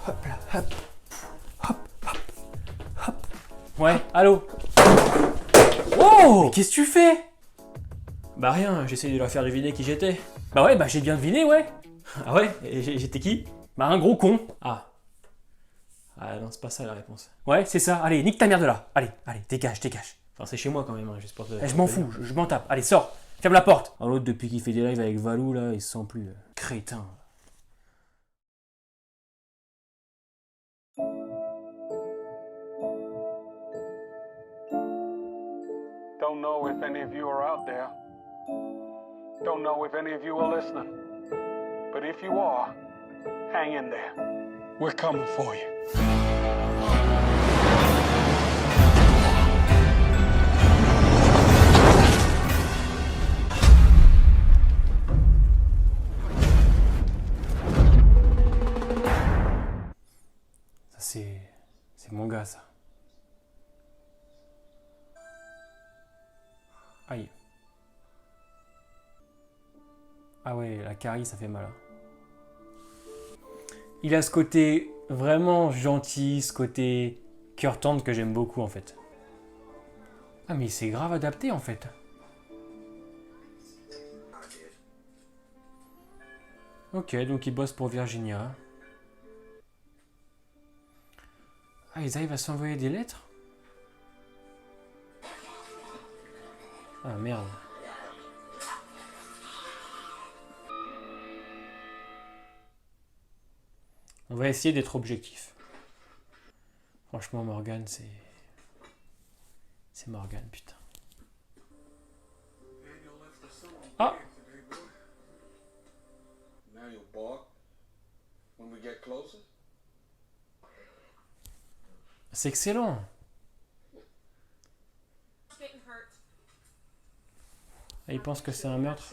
Hop là, hop. Hop, hop, hop. Ouais, allô. Oh, mais qu'est-ce que tu fais? Bah rien, j'essaie de leur faire deviner qui j'étais. Bah ouais, bah j'ai bien deviné, ouais. Ah ouais, et j'étais qui? Bah un gros con. Ah. Ah non, c'est pas ça la réponse. Ouais, c'est ça. Allez, nique ta mère de là. Allez, allez, dégage, dégage. Enfin, c'est chez moi quand même, hein, j'espère que... Je m'en fous, je m'en tape. Allez, sors. Ferme la porte. Oh, l'autre, depuis qu'il fait des lives avec Valou, là, il se sent plus. Crétin. Don't know if any of you are out there. Don't know if any of you are listening. But if you are, hang in there. We're coming for you. Ça, c'est mon gars, ça. Aïe. Ah ouais, la carie, ça fait mal. Hein. Il a ce côté vraiment gentil, ce côté cœur tendre que j'aime beaucoup, en fait. Ah, mais c'est grave adapté, en fait. Ok, donc il bosse pour Virginia. Ah, ils arrivent à s'envoyer des lettres? Ah, merde. On va essayer d'être objectif. Franchement, Morgan, c'est... C'est Morgan, putain. Ah! C'est excellent! Ah, il pense que c'est un meurtre.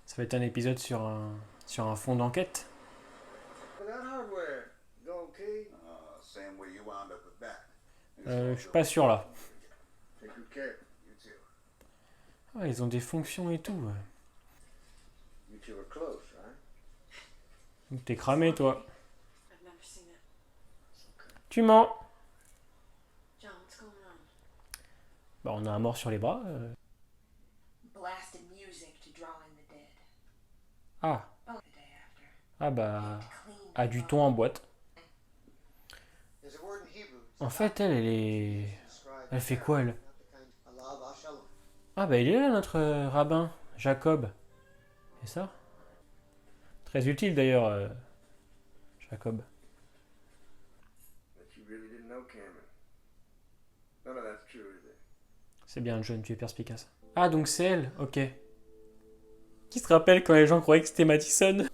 Ça va être un épisode sur un fond d'enquête. Je suis pas sûr là. Ah, ils ont des fonctions et tout. Donc t'es cramé toi. Tu mens. Bah on a un mort sur les bras. Ah. Ah bah... A du thon en boîte. En fait, elle est... Elle fait quoi, elle? Ah bah il est là, notre rabbin, Jacob. C'est ça? Très utile d'ailleurs, Jacob. C'est bien, John, tu es perspicace. Ah, donc c'est elle, ok. Qui se rappelle quand les gens croyaient que c'était Madison?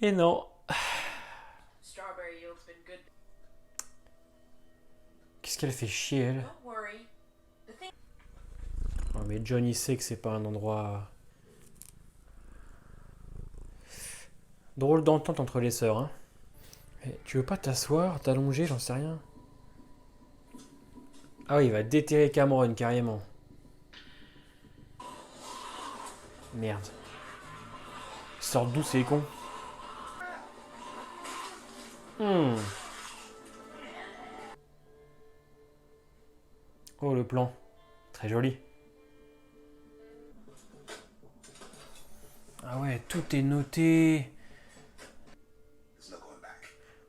Et non. Qu'est-ce qu'elle fait chier, elle? Oh, mais John, il sait que c'est pas un endroit... Drôle d'entente entre les sœurs, hein. Mais tu veux pas t'asseoir, t'allonger, j'en sais rien. Ah oui, il va déterrer Cameron, carrément. Merde. Ils sortent d'où ces cons? Oh, le plan. Très joli. Ah ouais, tout est noté.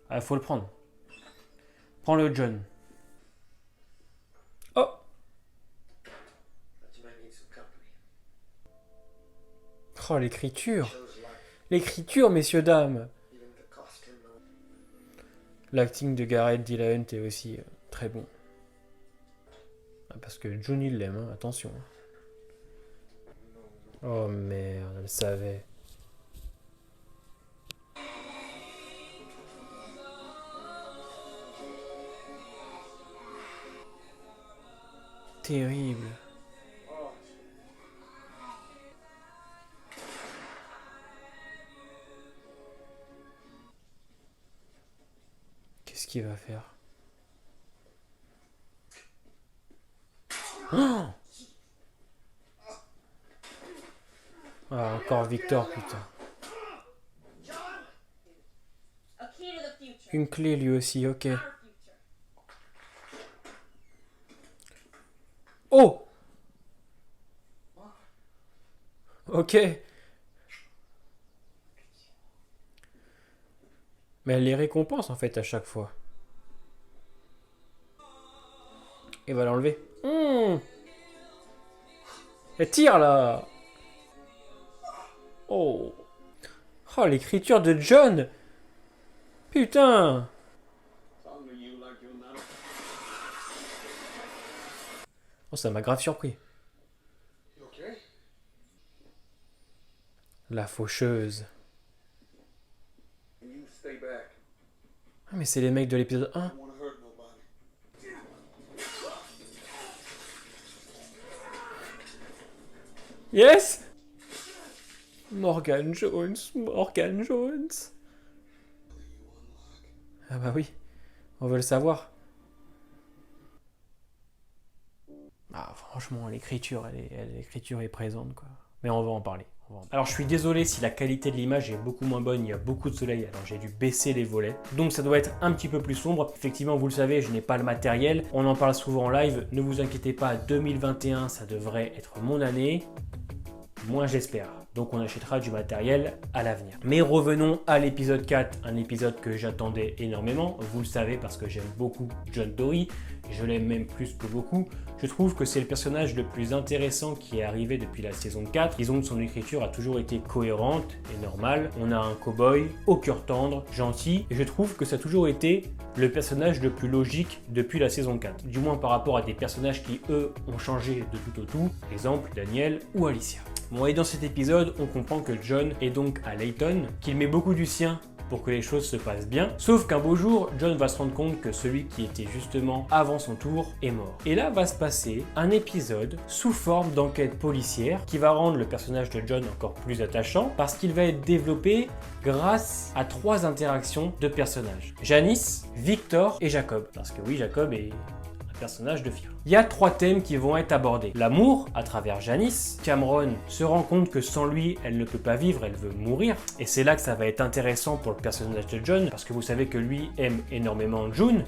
Ah, faut le prendre. Prends-le, John. Oh! Oh, l'écriture! L'écriture, messieurs, dames! L'acting de Gareth Dillahunt est aussi très bon. Ah, parce que John, il l'aime, hein, attention. Oh merde, elle savait. Terrible. Qu'est-ce qu'il va faire? Oh! Ah, encore Victor, putain. A key to the future. Une clé lui aussi, ok. Our future. Oh! Ok. Mais elle les récompense en fait à chaque fois. Et va l'enlever. Elle tire là. Oh. Oh, l'écriture de John. Putain. Oh, ça m'a grave surpris. La faucheuse. Ah, mais c'est les mecs de l'épisode 1. Yes! Morgan Jones, Morgan Jones. Ah bah oui, on veut le savoir. Ah franchement, l'écriture, l'écriture est présente quoi. Mais on va en parler. Alors je suis désolé si la qualité de l'image est beaucoup moins bonne, il y a beaucoup de soleil, alors j'ai dû baisser les volets. Donc ça doit être un petit peu plus sombre. Effectivement, vous le savez, je n'ai pas le matériel. On en parle souvent en live. Ne vous inquiétez pas, 2021, ça devrait être mon année. Moins j'espère. Donc on achètera du matériel à l'avenir. Mais revenons à l'épisode 4, un épisode que j'attendais énormément. Vous le savez parce que j'aime beaucoup John Dorie. Je l'aime même plus que beaucoup. Je trouve que c'est le personnage le plus intéressant qui est arrivé depuis la saison 4. Disons que son écriture a toujours été cohérente et normale. On a un cow-boy au cœur tendre, gentil. Et je trouve que ça a toujours été le personnage le plus logique depuis la saison 4. Du moins par rapport à des personnages qui, eux, ont changé de tout au tout. Exemple, Daniel ou Alicia. Bon, et dans cet épisode, on comprend que John est donc à Layton, qu'il met beaucoup du sien pour que les choses se passent bien. Sauf qu'un beau jour, John va se rendre compte que celui qui était justement avant son tour est mort. Et là va se passer un épisode sous forme d'enquête policière qui va rendre le personnage de John encore plus attachant parce qu'il va être développé grâce à 3 interactions de personnages. Janice, Victor et Jacob. Parce que oui, Jacob est personnage de Fear. Il y a 3 thèmes qui vont être abordés. L'amour, à travers Janice. Cameron se rend compte que sans lui, elle ne peut pas vivre, elle veut mourir. Et c'est là que ça va être intéressant pour le personnage de John, parce que vous savez que lui aime énormément June,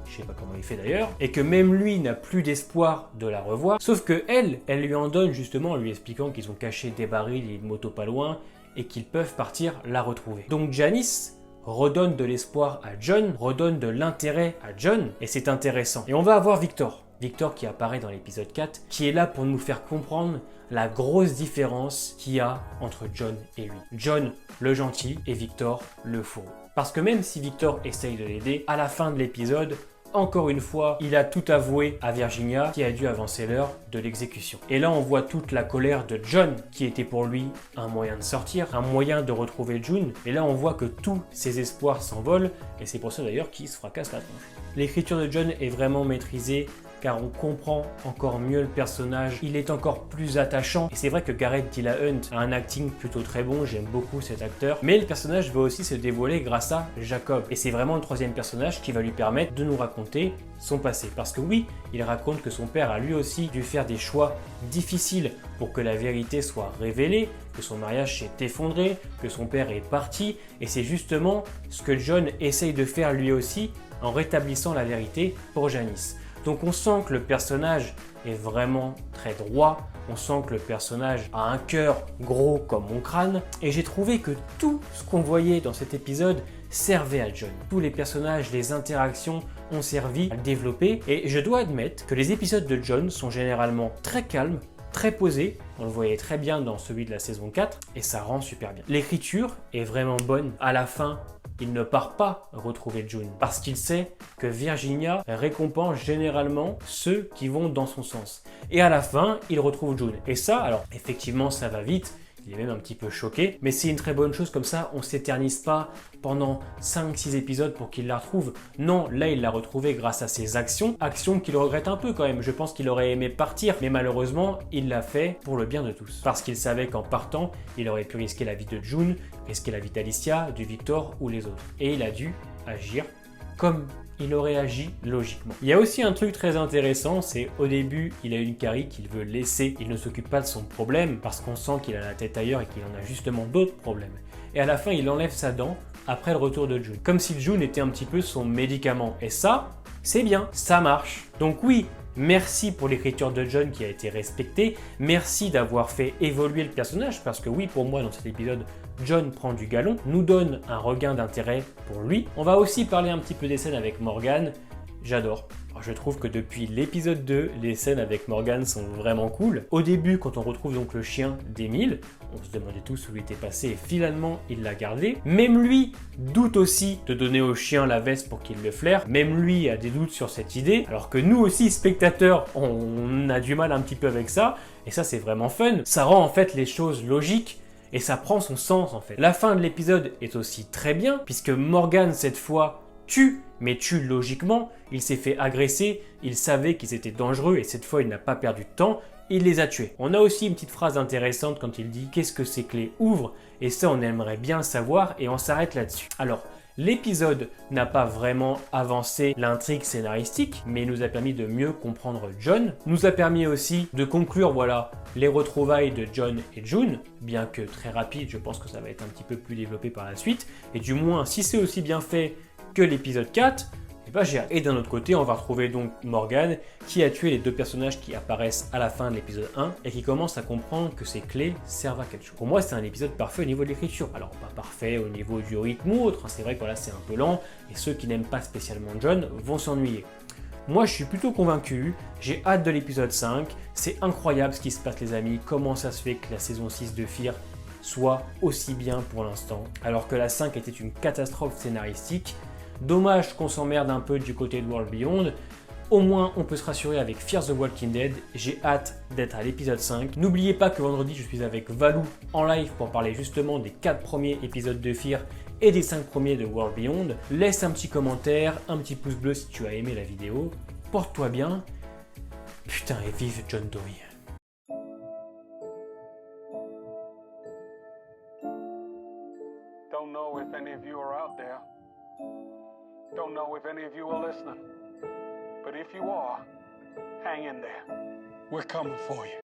je sais pas comment il fait d'ailleurs, et que même lui n'a plus d'espoir de la revoir, sauf que elle lui en donne justement en lui expliquant qu'ils ont caché des barils et une moto pas loin, et qu'ils peuvent partir la retrouver. Donc Janice redonne de l'espoir à John, redonne de l'intérêt à John, et c'est intéressant. Et on va avoir Victor. Victor qui apparaît dans l'épisode 4, qui est là pour nous faire comprendre la grosse différence qu'il y a entre John et lui. John, le gentil, et Victor, le fourreau. Parce que même si Victor essaye de l'aider, à la fin de l'épisode, encore une fois, il a tout avoué à Virginia qui a dû avancer l'heure de l'exécution. Et là, on voit toute la colère de John qui était pour lui un moyen de sortir, un moyen de retrouver June. Et là, on voit que tous ses espoirs s'envolent et c'est pour ça d'ailleurs qu'il se fracasse la tronche. L'écriture de John est vraiment maîtrisée car on comprend encore mieux le personnage, il est encore plus attachant. Et c'est vrai que Garrett Dillahunt a un acting plutôt très bon, j'aime beaucoup cet acteur. Mais le personnage va aussi se dévoiler grâce à Jacob. Et c'est vraiment le 3e personnage qui va lui permettre de nous raconter son passé. Parce que oui, il raconte que son père a lui aussi dû faire des choix difficiles pour que la vérité soit révélée, que son mariage s'est effondré, que son père est parti. Et c'est justement ce que John essaye de faire lui aussi en rétablissant la vérité pour Janice. Donc on sent que le personnage est vraiment très droit, on sent que le personnage a un cœur gros comme mon crâne, et j'ai trouvé que tout ce qu'on voyait dans cet épisode servait à John. Tous les personnages, les interactions ont servi à le développer, et je dois admettre que les épisodes de John sont généralement très calmes, très posés, on le voyait très bien dans celui de la saison 4, et ça rend super bien. L'écriture est vraiment bonne, à la fin, il ne part pas retrouver June parce qu'il sait que Virginia récompense généralement ceux qui vont dans son sens. Et à la fin, il retrouve June. Et ça, alors effectivement, ça va vite. Il est même un petit peu choqué, mais c'est une très bonne chose comme ça, on ne s'éternise pas pendant 5-6 épisodes pour qu'il la retrouve. Non, là il l'a retrouvée grâce à ses actions qu'il regrette un peu quand même. Je pense qu'il aurait aimé partir, mais malheureusement, il l'a fait pour le bien de tous. Parce qu'il savait qu'en partant, il aurait pu risquer la vie de June, risquer la vie d'Alicia, du Victor ou les autres. Et il a dû agir comme il aurait agi logiquement. Il y a aussi un truc très intéressant, c'est au début, il a une carie qu'il veut laisser, il ne s'occupe pas de son problème parce qu'on sent qu'il a la tête ailleurs et qu'il en a justement d'autres problèmes. Et à la fin, il enlève sa dent après le retour de June. Comme si June était un petit peu son médicament. Et ça, c'est bien, ça marche. Donc oui, merci pour l'écriture de John qui a été respectée. Merci d'avoir fait évoluer le personnage parce que oui, pour moi, dans cet épisode, John prend du galon, nous donne un regain d'intérêt pour lui. On va aussi parler un petit peu des scènes avec Morgan. J'adore. Je trouve que depuis l'épisode 2, les scènes avec Morgan sont vraiment cool. Au début, quand on retrouve donc le chien d'Emile, on se demandait tous où il était passé et finalement il l'a gardé. Même lui doute aussi de donner au chien la veste pour qu'il le flaire. Même lui a des doutes sur cette idée. Alors que nous aussi, spectateurs, on a du mal un petit peu avec ça. Et ça, c'est vraiment fun. Ça rend en fait les choses logiques. Et ça prend son sens en fait. La fin de l'épisode est aussi très bien, puisque Morgan, cette fois, tue, mais tue logiquement. Il s'est fait agresser, il savait qu'ils étaient dangereux, et cette fois, il n'a pas perdu de temps, il les a tués. On a aussi une petite phrase intéressante quand il dit « Qu'est-ce que ces clés ouvrent ?» Et ça, on aimerait bien le savoir, et on s'arrête là-dessus. Alors, l'épisode n'a pas vraiment avancé l'intrigue scénaristique, mais il nous a permis de mieux comprendre John, nous a permis aussi de conclure, voilà, les retrouvailles de John et June, bien que très rapide, je pense que ça va être un petit peu plus développé par la suite, et du moins, si c'est aussi bien fait que l'épisode 4, et ben j'ai hâte. Et d'un autre côté, on va retrouver donc Morgan, qui a tué les deux personnages qui apparaissent à la fin de l'épisode 1, et qui commence à comprendre que ces clés servent à quelque chose. Pour moi, c'est un épisode parfait au niveau de l'écriture. Alors, pas parfait au niveau du rythme ou autre, c'est vrai que voilà, c'est un peu lent, et ceux qui n'aiment pas spécialement John vont s'ennuyer. Moi, je suis plutôt convaincu, j'ai hâte de l'épisode 5, c'est incroyable ce qui se passe les amis, comment ça se fait que la saison 6 de Fear soit aussi bien pour l'instant, alors que la 5 était une catastrophe scénaristique. Dommage qu'on s'emmerde un peu du côté de World Beyond, au moins on peut se rassurer avec Fear the Walking Dead, j'ai hâte d'être à l'épisode 5. N'oubliez pas que vendredi je suis avec Valou en live pour parler justement des 4 premiers épisodes de Fear et des 5 premiers de World Beyond. Laisse un petit commentaire, un petit pouce bleu si tu as aimé la vidéo, porte-toi bien, putain et vive John Doe. Don't know if any of you are out there. Don't know if any of you are listening. But if you are, hang in there. We're coming for you.